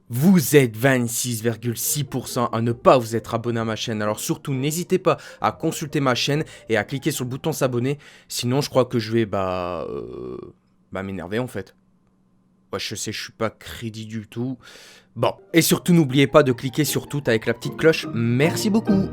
Vous êtes 26,6% à ne pas vous être abonné à ma chaîne, alors surtout n'hésitez pas à consulter ma chaîne et à cliquer sur le bouton s'abonner, sinon je crois que je vais m'énerver en fait. Ouais, je sais, je suis pas crédit du tout. Bon, et surtout n'oubliez pas de cliquer sur tout avec la petite cloche, merci beaucoup.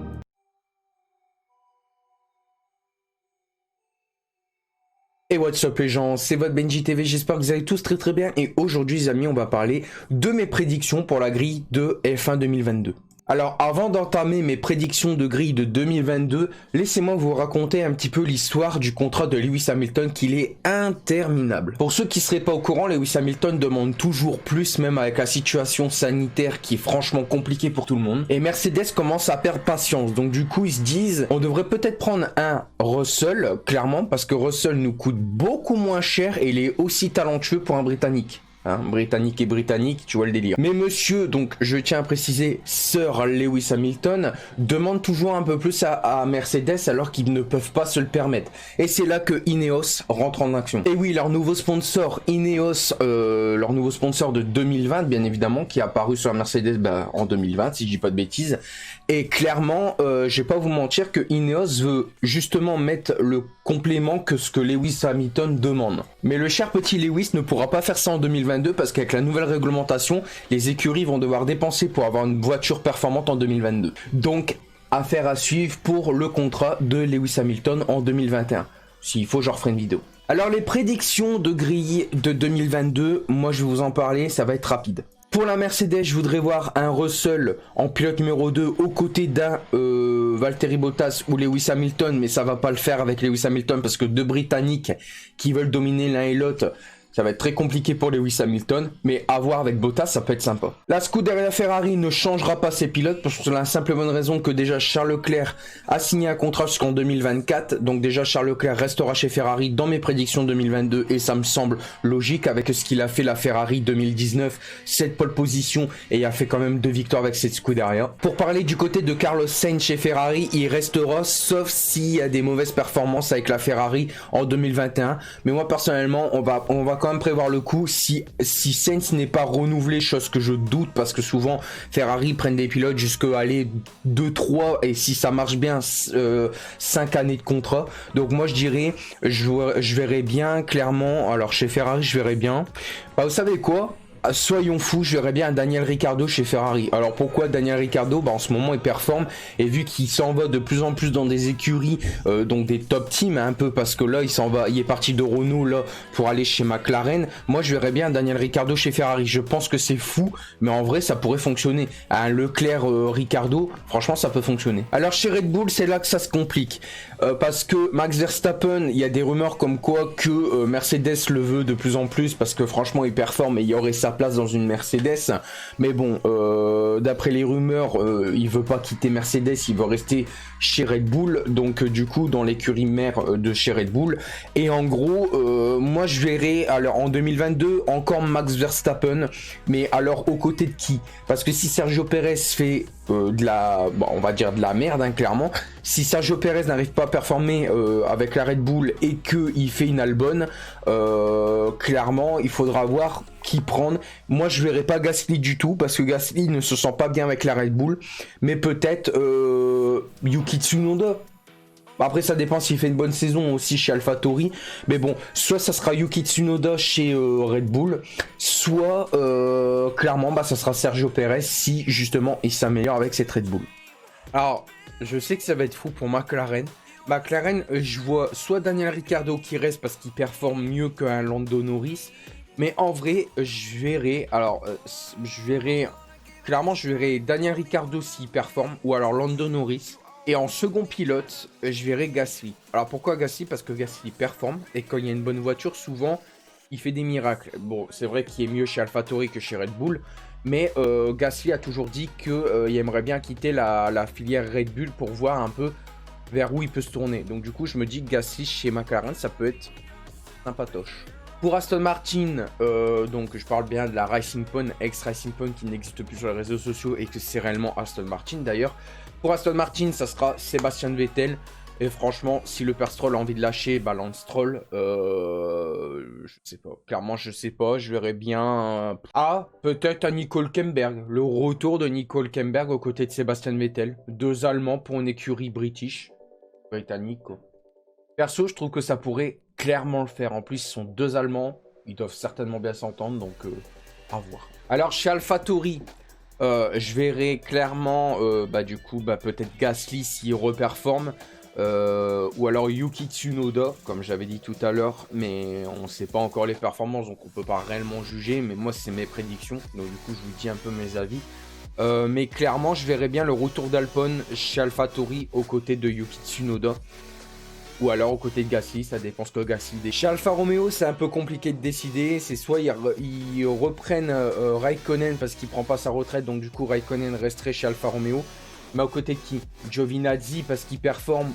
Et what's up les gens, c'est votre Benji TV, j'espère que vous allez tous très très bien et aujourd'hui les amis on va parler de mes prédictions pour la grille de F1 2022. Alors avant d'entamer mes prédictions de grille de 2022, laissez-moi vous raconter un petit peu l'histoire du contrat de Lewis Hamilton qu'il est interminable. Pour ceux qui ne seraient pas au courant, Lewis Hamilton demande toujours plus même avec la situation sanitaire qui est franchement compliquée pour tout le monde. Et Mercedes commence à perdre patience, donc du coup ils se disent on devrait peut-être prendre un Russell, clairement, parce que Russell nous coûte beaucoup moins cher et il est aussi talentueux pour un Britannique. Hein, britannique et britannique, tu vois le délire. Mais monsieur, donc je tiens à préciser, Sir Lewis Hamilton demande toujours un peu plus à Mercedes alors qu'ils ne peuvent pas se le permettre. Et c'est là que Ineos rentre en action. Et oui, leur nouveau sponsor, Ineos, leur nouveau sponsor de 2020, bien évidemment, qui est apparu sur la Mercedes en 2020, si je dis pas de bêtises. Et clairement, je vais pas vous mentir que Ineos veut justement mettre le complément que ce que Lewis Hamilton demande. Mais le cher petit Lewis ne pourra pas faire ça en 2022 parce qu'avec la nouvelle réglementation, les écuries vont devoir dépenser pour avoir une voiture performante en 2022. Donc, affaire à suivre pour le contrat de Lewis Hamilton en 2021. S'il faut, je referai une vidéo. Alors, les prédictions de grille de 2022, moi je vais vous en parler, ça va être rapide. Pour la Mercedes, je voudrais voir un Russell en pilote numéro 2 aux côtés d'un Valtteri Bottas ou Lewis Hamilton, mais ça va pas le faire avec Lewis Hamilton parce que deux Britanniques qui veulent dominer l'un et l'autre, ça va être très compliqué pour Lewis Hamilton, mais à voir avec Bottas, ça peut être sympa. La Scuderia Ferrari ne changera pas ses pilotes pour la simple bonne raison que déjà Charles Leclerc a signé un contrat jusqu'en 2024. Donc déjà Charles Leclerc restera chez Ferrari dans mes prédictions 2022 et ça me semble logique avec ce qu'il a fait la Ferrari 2019, 7 pole position et il a fait quand même 2 victoires avec cette Scuderia. Pour parler du côté de Carlos Sainz chez Ferrari, il restera sauf s'il y a des mauvaises performances avec la Ferrari en 2021. Mais moi personnellement, on va quand même prévoir le coup si Sainz n'est pas renouvelé, chose que je doute parce que souvent Ferrari prennent des pilotes jusqu'à aller 2-3 et si ça marche bien 5 années de contrat. Donc moi je dirais je verrais bien clairement, alors chez Ferrari je verrais bien, vous savez quoi, soyons fous, je verrais bien un Daniel Ricciardo chez Ferrari. Alors pourquoi Daniel Ricciardo? En ce moment il performe et vu qu'il s'en va de plus en plus dans des écuries, donc des top teams un peu parce que là il est parti de Renault là pour aller chez McLaren. Moi je verrais bien un Daniel Ricciardo chez Ferrari. Je pense que c'est fou, mais en vrai ça pourrait fonctionner. Un Leclerc Ricciardo, franchement ça peut fonctionner. Alors chez Red Bull c'est là que ça se complique parce que Max Verstappen, il y a des rumeurs comme quoi que Mercedes le veut de plus en plus parce que franchement il performe et il y aurait sa place dans une Mercedes, mais bon d'après les rumeurs il veut pas quitter Mercedes, il veut rester chez Red Bull, donc du coup dans l'écurie mère de chez Red Bull. Et en gros moi je verrais alors en 2022 encore Max Verstappen, mais alors aux côtés de qui? Parce que si Sergio Perez fait de la on va dire de la merde clairement, si Sergio Perez n'arrive pas à performer avec la Red Bull et que il fait une Albon, clairement il faudra voir qui prendre. Moi je verrai pas Gasly du tout parce que Gasly ne se sent pas bien avec la Red Bull, mais peut-être Yuki Tsunoda. Après ça dépend s'il fait une bonne saison aussi chez AlphaTauri, mais bon, soit ça sera Yuki Tsunoda chez Red Bull, soit clairement ça sera Sergio Perez si justement il s'améliore avec cette Red Bull. Alors je sais que ça va être fou pour McLaren. Je vois soit Daniel Ricciardo qui reste parce qu'il performe mieux qu'un Lando Norris, mais en vrai je verrai clairement Daniel Ricciardo s'il performe ou alors Lando Norris. Et en second pilote, je verrai Gasly. Alors pourquoi Gasly? Parce que Gasly performe et quand il y a une bonne voiture, souvent, il fait des miracles. Bon, c'est vrai qu'il est mieux chez AlphaTauri que chez Red Bull, mais Gasly a toujours dit qu'il aimerait bien quitter la filière Red Bull pour voir un peu vers où il peut se tourner. Donc du coup, je me dis que Gasly chez McLaren, ça peut être sympatoche. Pour Aston Martin, donc je parle bien de la Racing Point, ex-Racing Point qui n'existe plus sur les réseaux sociaux et que c'est réellement Aston Martin d'ailleurs. Pour Aston Martin, ça sera Sébastien Vettel. Et franchement, si le père Stroll a envie de lâcher, bah Lance Stroll, je sais pas. Clairement, je sais pas. Je verrais bien... Ah, peut-être à Nico Hülkenberg. Le retour de Nico Hülkenberg aux côtés de Sébastien Vettel. 2 Allemands pour une écurie british. Britannique, quoi. Perso, je trouve que ça pourrait clairement le faire. En plus, ils sont 2 Allemands. Ils doivent certainement bien s'entendre, donc à voir. Alors, chez AlphaTauri, je verrais clairement, du coup, peut-être Gasly s'il reperforme. Ou alors Yuki Tsunoda, comme j'avais dit tout à l'heure, mais on ne sait pas encore les performances, donc on peut pas réellement juger, mais moi c'est mes prédictions, donc du coup je vous dis un peu mes avis. Mais clairement je verrais bien le retour d'Alpine chez AlphaTauri aux côtés de Yuki Tsunoda, ou alors aux côtés de Gasly, ça dépend ce que Gasly dit. Chez Alfa Romeo c'est un peu compliqué de décider, c'est soit ils reprennent Raikkonen parce qu'il prend pas sa retraite, donc du coup Raikkonen resterait chez Alfa Romeo. Mais aux côtés de qui? Giovinazzi parce qu'il performe,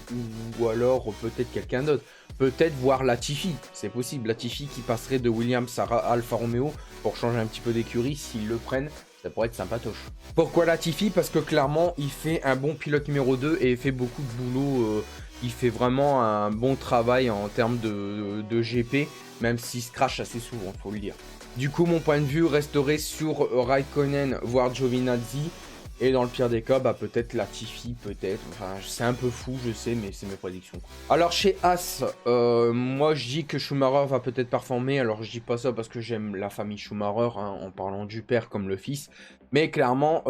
ou alors peut-être quelqu'un d'autre. Peut-être voir Latifi, c'est possible. Latifi qui passerait de Williams à Alfa Romeo pour changer un petit peu d'écurie. S'ils le prennent, ça pourrait être sympatoche. Pourquoi Latifi? Parce que clairement, il fait un bon pilote numéro 2 et il fait beaucoup de boulot. Il fait vraiment un bon travail en termes de GP, même s'il se crache assez souvent, faut le dire. Du coup, mon point de vue resterait sur Raikkonen, voire Giovinazzi. Et dans le pire des cas, peut-être Latifi, peut-être. Enfin, c'est un peu fou, je sais, mais c'est mes prédictions. Alors, chez As, moi, je dis que Schumacher va peut-être performer. Alors, je dis pas ça parce que j'aime la famille Schumacher, hein, en parlant du père comme le fils. Mais clairement,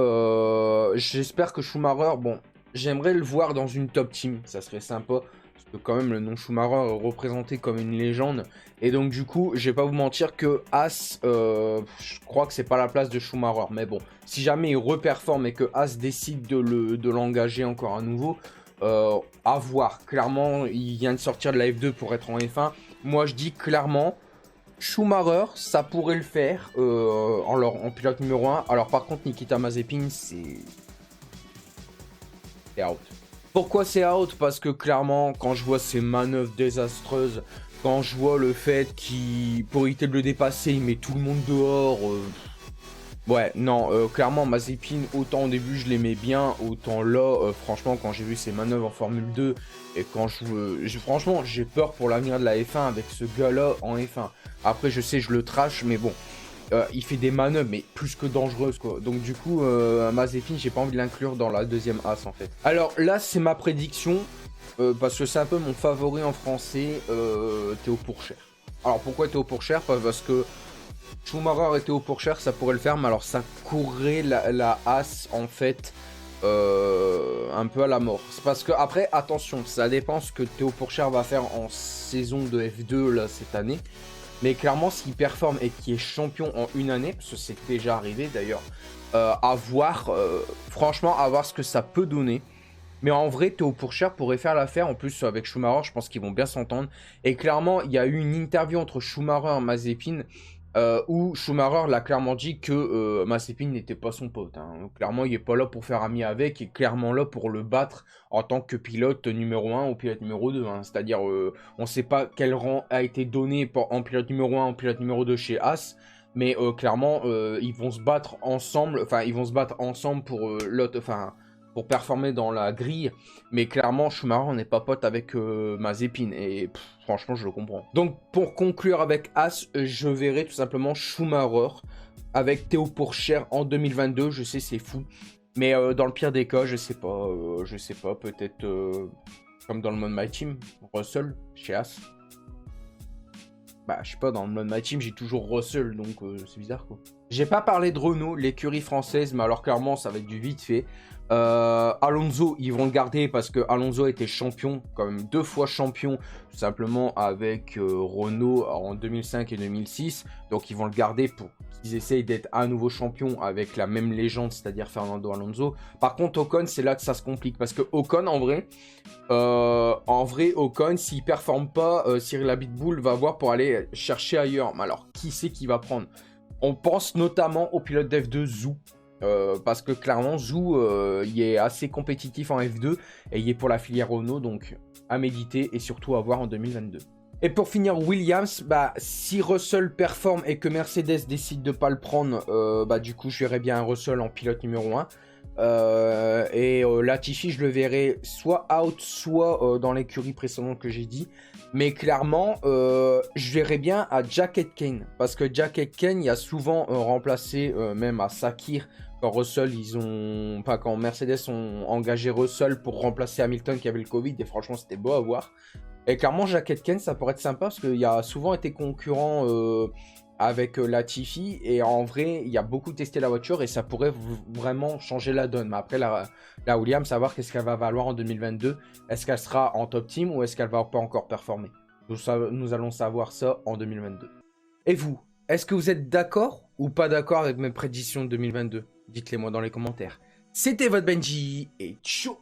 j'espère que Schumacher, bon, j'aimerais le voir dans une top team. Ça serait sympa. Parce que quand même, le nom Schumacher est représenté comme une légende. Et donc, du coup, je vais pas vous mentir que As, je crois que c'est pas la place de Schumacher. Mais bon, si jamais il reperforme et que As décide de l'engager encore à nouveau, à voir. Clairement, il vient de sortir de la F2 pour être en F1. Moi, je dis clairement, Schumacher, ça pourrait le faire en pilote numéro 1. Alors, par contre, Nikita Mazepin, c'est out. Pourquoi c'est out? Parce que clairement, quand je vois ces manœuvres désastreuses, quand je vois le fait qu'il, pour éviter de le dépasser, il met tout le monde dehors. Ouais, non, clairement, Mazepin, autant au début je l'aimais bien, autant là, franchement, quand j'ai vu ses manœuvres en Formule 2, et quand franchement, j'ai peur pour l'avenir de la F1 avec ce gars-là en F1. Après, je sais, je le trash, mais bon. Il fait des manœuvres, mais plus que dangereuses, quoi. Donc, du coup, Mazepin, j'ai pas envie de l'inclure dans la deuxième as, en fait. Alors, là, c'est ma prédiction, parce que c'est un peu mon favori en français, Théo Pourchaire. Alors, pourquoi Théo Pourchaire? Parce que Schumacher et Théo Pourchaire, ça pourrait le faire, mais alors, ça courrait la as, en fait, un peu à la mort. C'est parce que, après, attention, ça dépend ce que Théo Pourchaire va faire en saison de F2, là, cette année. Mais clairement, s'il performe et qu'il est champion en une année, parce que c'est déjà arrivé d'ailleurs, à voir, franchement, à voir ce que ça peut donner. Mais en vrai, Théo Pourchaire pourrait faire l'affaire. En plus, avec Schumacher, je pense qu'ils vont bien s'entendre. Et clairement, il y a eu une interview entre Schumacher et Mazepin où Schumacher l'a clairement dit que Mazepin n'était pas son pote. Hein. Clairement, il n'est pas là pour faire ami avec, il est clairement là pour le battre en tant que pilote numéro 1 ou pilote numéro 2. Hein. C'est-à-dire, on ne sait pas quel rang a été donné en pilote numéro 1 en pilote numéro 2 chez As. Mais clairement, ils vont se battre ensemble. Enfin, ils vont se battre ensemble pour l'autre. Enfin, pour performer dans la grille, mais clairement Schumacher n'est pas pote avec Mazepin et franchement je le comprends. Donc pour conclure avec As, je verrai tout simplement Schumacher avec Théo Pourchaire en 2022. Je sais c'est fou, mais dans le pire des cas, je sais pas, peut-être comme dans le mode My Team, Russell chez As. Bah, je sais pas, dans le mode My Team, j'ai toujours Russell, donc c'est bizarre quoi. J'ai pas parlé de Renault, l'écurie française, mais alors clairement, ça va être du vite fait. Alonso, ils vont le garder parce que Alonso était champion, quand même 2 fois champion, tout simplement avec Renault en 2005 et 2006. Donc, ils vont le garder pour qu'ils essayent d'être à nouveau champion avec la même légende, c'est-à-dire Fernando Alonso. Par contre, Ocon, c'est là que ça se complique parce que Ocon, en vrai, Ocon, s'il performe pas, Cyril Abitboul va voir pour aller chercher ailleurs. Mais alors, qui c'est qui va prendre? On pense notamment au pilote d'F2 Zhou. Parce que clairement Zhou il est assez compétitif en F2 et il est pour la filière Renault, donc à méditer et surtout à voir en 2022. Et pour finir, Williams, bah, si Russell performe et que Mercedes décide de pas le prendre, bah, du coup, je verrais bien un Russell en pilote numéro 1. Latifi, je le verrai soit out, soit dans l'écurie précédente que j'ai dit. Mais clairement, je verrais bien à Jack Aitken. Parce que Jack Aitken, il a souvent remplacé, même à Sakir, quand Russell, enfin, quand Mercedes ont engagé Russell pour remplacer Hamilton qui avait le Covid. Et franchement, c'était beau à voir. Et clairement, Jack Aitken, ça pourrait être sympa parce qu'il a souvent été concurrent avec Latifi. Et en vrai, il a beaucoup testé la voiture et ça pourrait vraiment changer la donne. Mais après, la Williams, savoir qu'est-ce qu'elle va valoir en 2022. Est-ce qu'elle sera en top team ou est-ce qu'elle va pas encore performer? Nous allons savoir ça en 2022. Et vous, est-ce que vous êtes d'accord ou pas d'accord avec mes prédictions de 2022? Dites-les moi dans les commentaires. C'était votre Benji et ciao.